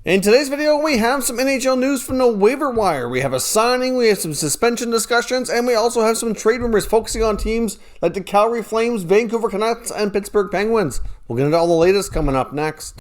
In today's video, we have some NHL news from the Waiver Wire. We have a signing, we have some suspension discussions, and we also have some trade rumors focusing on teams like the Calgary Flames, Vancouver Canucks, and Pittsburgh Penguins. We'll get into all the latest coming up next.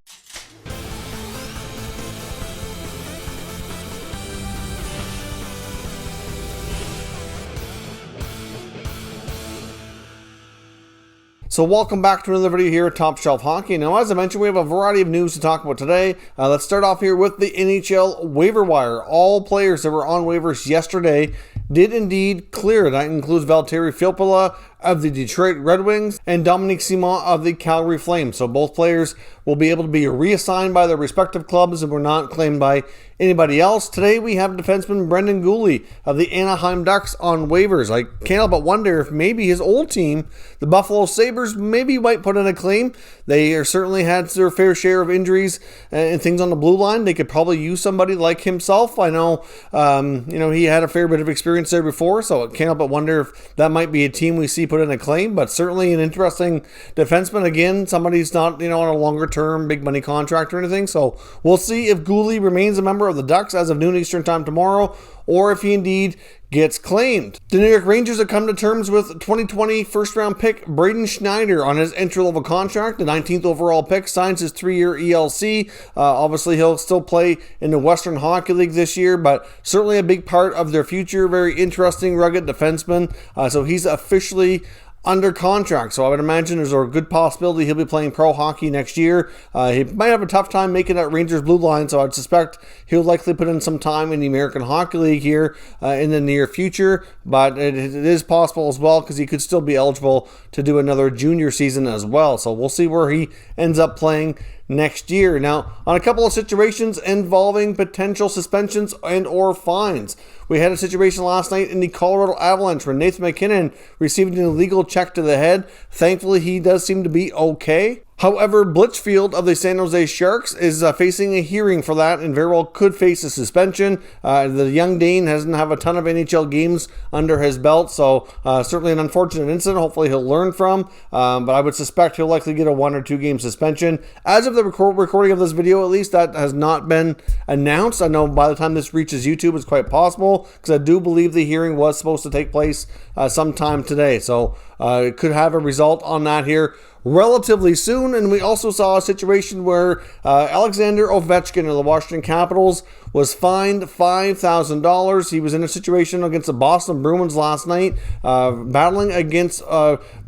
So welcome back to another video here at Top Shelf Hockey. Now, as I mentioned, we have a variety of news to talk about today. Let's start off here with the NHL Waiver Wire. All players that were on waivers yesterday did indeed clear. That includes Valtteri Filppula of the Detroit Red Wings and Dominique Simon of the Calgary Flames. So both players will be able to be reassigned by their respective clubs and were not claimed by anybody else. Today we have defenseman Brendan Guhle of the Anaheim Ducks on waivers. I can't help but wonder if maybe his old team, the Buffalo Sabres, maybe might put in a claim. They are certainly had their fair share of injuries and things on the blue line. They could probably use somebody like himself. I know, he had a fair bit of experience there before, so I can't help but wonder if that might be a team we see put in a claim, but certainly an interesting defenseman. Again, somebody's not, on a longer term, big money contract or anything. So we'll see if Guhle remains a member of the Ducks as of noon Eastern time tomorrow, or if he indeed gets claimed. The New York Rangers have come to terms with 2020 first-round pick Braden Schneider on his entry-level contract. The 19th overall pick signs his 3-year ELC. Obviously, he'll still play in the Western Hockey League this year, but certainly a big part of their future. Very interesting, rugged defenseman. So he's officially under contract, so I would imagine there's a good possibility he'll be playing pro hockey next year. He might have a tough time making that Rangers blue line, so I'd suspect he'll likely put in some time in the American Hockey League here in the near future, but it is possible as well because he could still be eligible to do another junior season as well, so we'll see where he ends up playing next year. Now, on a couple of situations involving potential suspensions and or fines. We had a situation last night in the Colorado Avalanche where Nathan MacKinnon received an illegal check to the head. Thankfully, he does seem to be okay. However, Blitzfield of the San Jose Sharks is facing a hearing for that and very well could face a suspension. The young Dane doesn't have a ton of NHL games under his belt, so certainly an unfortunate incident. Hopefully he'll learn from, but I would suspect he'll likely get a 1 or 2 game suspension. As of the recording of this video, at least, that has not been announced. I know by the time this reaches YouTube, it's quite possible, because I do believe the hearing was supposed to take place sometime today, so it could have a result on that here relatively soon. And we also saw a situation where Alexander Ovechkin of the Washington Capitals was fined $5,000. He was in a situation against the Boston Bruins last night, battling against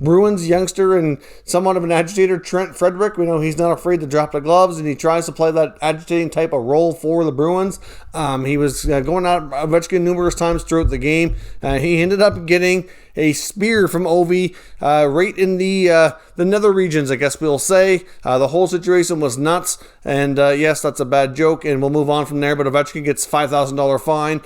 Bruins youngster and somewhat of an agitator, Trent Frederic. We know he's not afraid to drop the gloves, and he tries to play that agitating type of role for the Bruins. He was going at Ovechkin numerous times throughout the game. He ended up getting a spear from Ovi right in the nether regions, I guess we'll say. The whole situation was nuts, and yes, that's a bad joke, and we'll move on from there, but Ovechkin gets $5,000 fine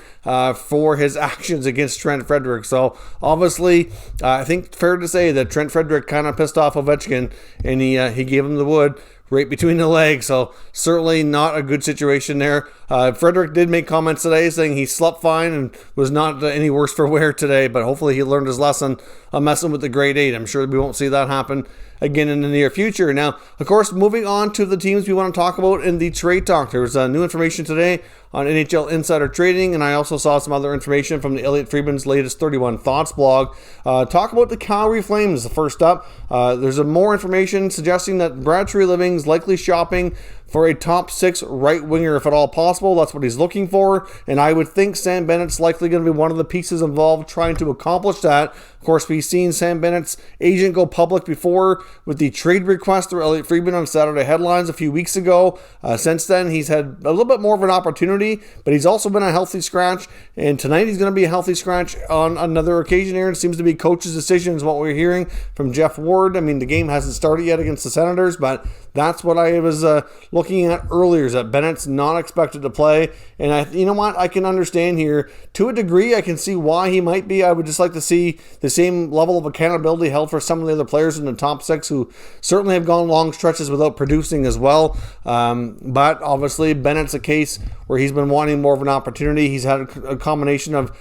for his actions against Trent Frederic. So obviously, I think fair to say that Trent Frederic kind of pissed off Ovechkin, and he gave him the wood right between the legs, so certainly not a good situation there. Frederick did make comments today saying he slept fine and was not any worse for wear today, but hopefully he learned his lesson on messing with the grade 8. I'm sure we won't see that happen again in the near future. Now, of course, moving on to the teams we want to talk about in the trade talk. There was new information today on NHL Insider Trading, and I also saw some other information from the Elliot Friedman's latest 31 Thoughts blog. Talk about the Calgary Flames. First up, there's more information suggesting that Brad Treliving's likely shopping for a top 6 right winger if at all possible. That's what he's looking for, and I would think Sam Bennett's likely going to be one of the pieces involved trying to accomplish that. Of course, we've seen Sam Bennett's agent go public before with the trade request through Elliot Friedman on Saturday Headlines a few weeks ago. Since then, he's had a little bit more of an opportunity, but he's also been a healthy scratch, and tonight he's going to be a healthy scratch on another occasion here. It seems to be coach's decision is what we're hearing from Jeff Ward. I mean, the game hasn't started yet against the Senators, but that's what I was looking at earlier, is that Bennett's not expected to play. And you know what? I can understand here. To a degree, I can see why he might be. I would just like to see the same level of accountability held for some of the other players in the top 6 who certainly have gone long stretches without producing as well. But obviously, Bennett's a case where he's been wanting more of an opportunity. He's had a combination of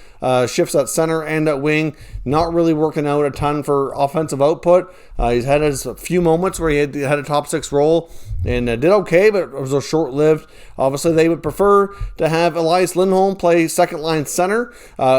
shifts at center and at wing, not really working out a ton for offensive output. He's had a few moments where he had a top six role and did okay, but it was short-lived. Obviously, they would prefer to have Elias Lindholm play second-line center.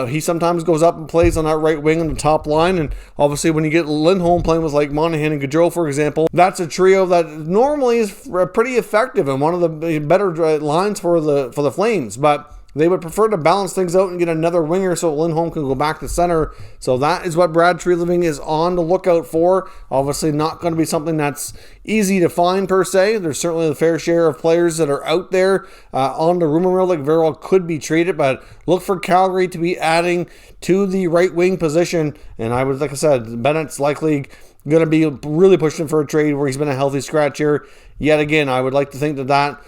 He sometimes goes up and plays on that right wing on the top line, and obviously when you get Lindholm playing with like Monahan and Gaudreau, for example, that's a trio that normally is pretty effective and one of the better lines for the Flames, but they would prefer to balance things out and get another winger so Lindholm can go back to center. So that is what Brad Treliving is on the lookout for. Obviously not going to be something that's easy to find per se. There's certainly a fair share of players that are out there on the rumor mill that very well could be traded, but look for Calgary to be adding to the right wing position. And I would, like I said, Bennett's likely going to be really pushing for a trade where he's been a healthy scratch here. Yet again, I would like to think that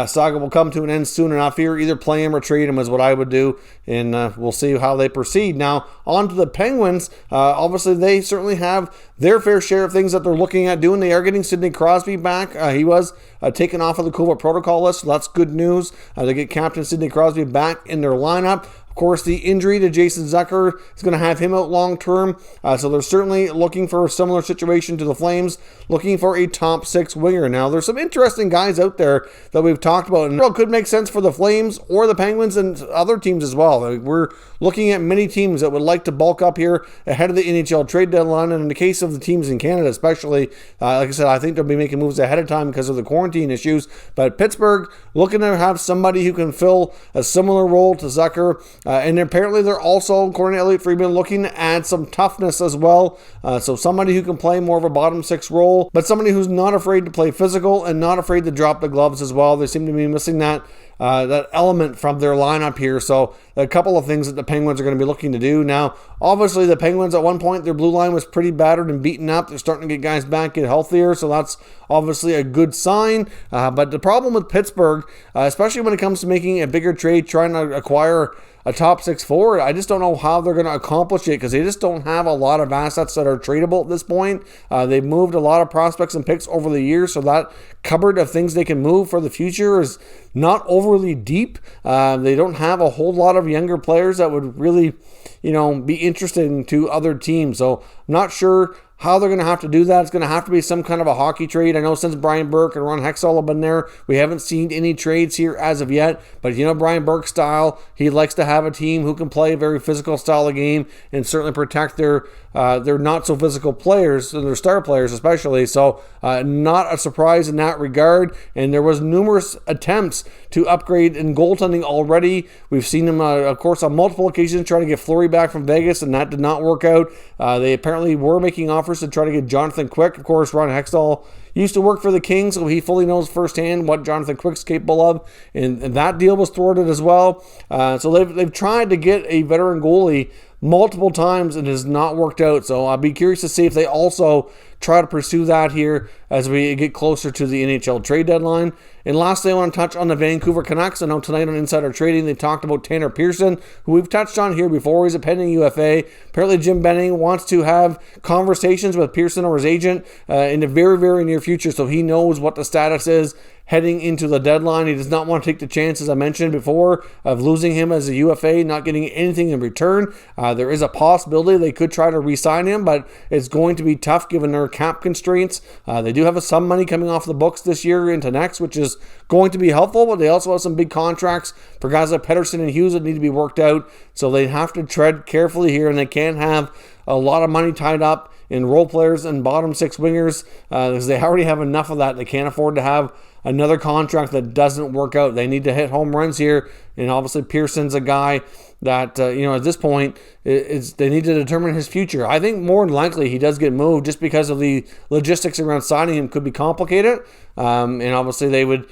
saga will come to an end soon enough here. Either play him or trade him is what I would do, and we'll see how they proceed. Now, on to the Penguins. Obviously, they certainly have their fair share of things that they're looking at doing. They are getting Sidney Crosby back. He was taken off of the COVID protocol list, so that's good news. They get Captain Sidney Crosby back in their lineup. Of course, the injury to Jason Zucker is going to have him out long term. So they're certainly looking for a similar situation to the Flames, looking for a top six winger. Now, there's some interesting guys out there that we've talked about, and it could make sense for the Flames or the Penguins and other teams as well. We're looking at many teams that would like to bulk up here ahead of the NHL trade deadline. And in the case of the teams in Canada, especially, like I said, I think they'll be making moves ahead of time because of the quarantine issues. But Pittsburgh looking to have somebody who can fill a similar role to Zucker. And apparently they're also, according to Elliot Friedman, looking to add some toughness as well. So somebody who can play more of a bottom six role, but somebody who's not afraid to play physical and not afraid to drop the gloves as well. They seem to be missing that element from their lineup here. So a couple of things that the Penguins are going to be looking to do. Now, obviously the Penguins at one point, their blue line was pretty battered and beaten up. They're starting to get guys back, get healthier. So that's obviously a good sign. But the problem with Pittsburgh, especially when it comes to making a bigger trade, trying to acquire a top six forward, I just don't know how they're going to accomplish it because they just don't have a lot of assets that are tradable at this point. They've moved a lot of prospects and picks over the years, so that cupboard of things they can move for the future is not overly deep. They don't have a whole lot of younger players that would really, be interesting to other teams. So I'm not sure how they're going to have to do that. It's going to have to be some kind of a hockey trade. I know since Brian Burke and Ron Hextall have been there, we haven't seen any trades here as of yet. But Brian Burke's style, he likes to have a team who can play a very physical style of game and certainly protect their not so physical players and their star players especially. So not a surprise in that regard. And there was numerous attempts to upgrade in goaltending already. We've seen them, of course, on multiple occasions trying to get Fleury back from Vegas, and that did not work out. They apparently were making offers to try to get Jonathan Quick. Of course, Ron Hextall used to work for the Kings, so he fully knows firsthand what Jonathan Quick's capable of, and that deal was thwarted as well. So they've tried to get a veteran goalie multiple times and it has not worked out. So I'll be curious to see if they also try to pursue that here as we get closer to the NHL trade deadline. And lastly, I want to touch on the Vancouver Canucks. I know tonight on Insider Trading, they talked about Tanner Pearson, who we've touched on here before. He's a pending UFA. Apparently, Jim Benning wants to have conversations with Pearson or his agent in the very, very near future, so he knows what the status is heading into the deadline. He does not want to take the chance, as I mentioned before, of losing him as a UFA, not getting anything in return. There is a possibility they could try to re-sign him, but it's going to be tough given their cap constraints. They do have some money coming off the books this year into next, which is going to be helpful, but they also have some big contracts for guys like Pettersson and Hughes that need to be worked out, so they have to tread carefully here, and they can't have a lot of money tied up in role players and bottom six wingers because they already have enough of that. They can't afford to have another contract that doesn't work out. They need to hit home runs here, and obviously Pearson's a guy that, at this point, they need to determine his future. I think more than likely he does get moved just because of the logistics around signing him could be complicated, and obviously they would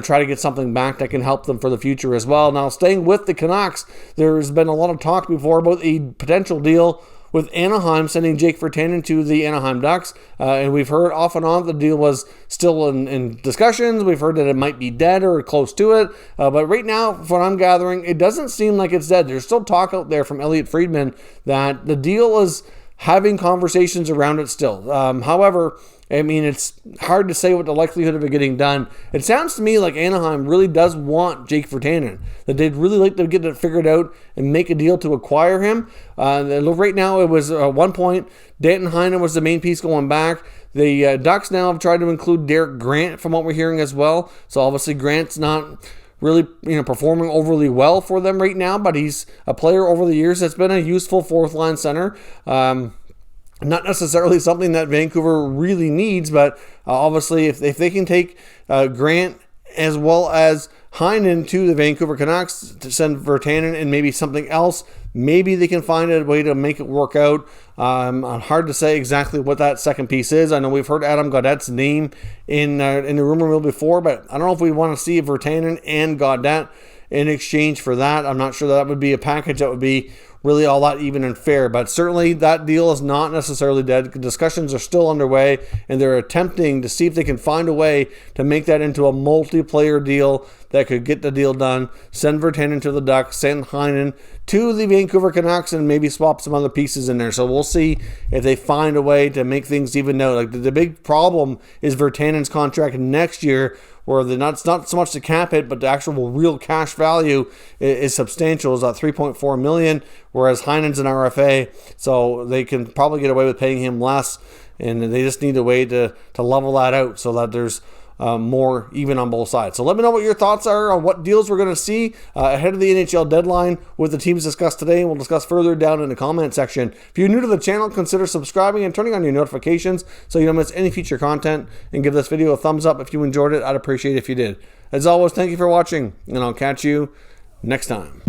try to get something back that can help them for the future as well. Now, staying with the Canucks, there's been a lot of talk before about a potential deal with Anaheim sending Jake Virtanen to the Anaheim Ducks. And we've heard off and on the deal was still in discussions. We've heard that it might be dead or close to it. But right now, from what I'm gathering, it doesn't seem like it's dead. There's still talk out there from Elliot Friedman that the deal is having conversations around it still. However, I mean, it's hard to say what the likelihood of it getting done. It sounds to me like Anaheim really does want Jake Virtanen, that they'd really like to get it figured out and make a deal to acquire him. Right now, it was at one point, Danton Heinen was the main piece going back. The Ducks now have tried to include Derek Grant from what we're hearing as well. So obviously Grant's not really performing overly well for them right now, but he's a player over the years that's been a useful fourth line center. Not necessarily something that Vancouver really needs, but obviously if they can take Grant as well as Heinen to the Vancouver Canucks to send Virtanen and maybe something else, maybe they can find a way to make it work out. Hard to say exactly what that second piece is. I know we've heard Adam Gaudette's name in the rumor mill before, but I don't know if we want to see Virtanen and Gaudette in exchange for that. I'm not sure that would be a package that would be really all that even and fair, but certainly that deal is not necessarily dead. Discussions are still underway, and they're attempting to see if they can find a way to make that into a multiplayer deal that could get the deal done. Send Virtanen to the Ducks, send Heinen to the Vancouver Canucks, and maybe swap some other pieces in there. So we'll see if they find a way to make things even out. Like the big problem is Virtanen's contract next year, where it's not so much the cap hit, but the actual real cash value is substantial. It's at $3.4 million, whereas Heinen's an RFA, so they can probably get away with paying him less, and they just need a way to level that out so that there's more even on both sides. So let me know what your thoughts are on what deals we're going to see ahead of the NHL deadline with the teams discussed today, and we'll discuss further down in the comment section. If you're new to the channel, consider subscribing and turning on your notifications so you don't miss any future content, and give this video a thumbs up if you enjoyed it. I'd appreciate it if you did. As always, thank you for watching, and I'll catch you next time.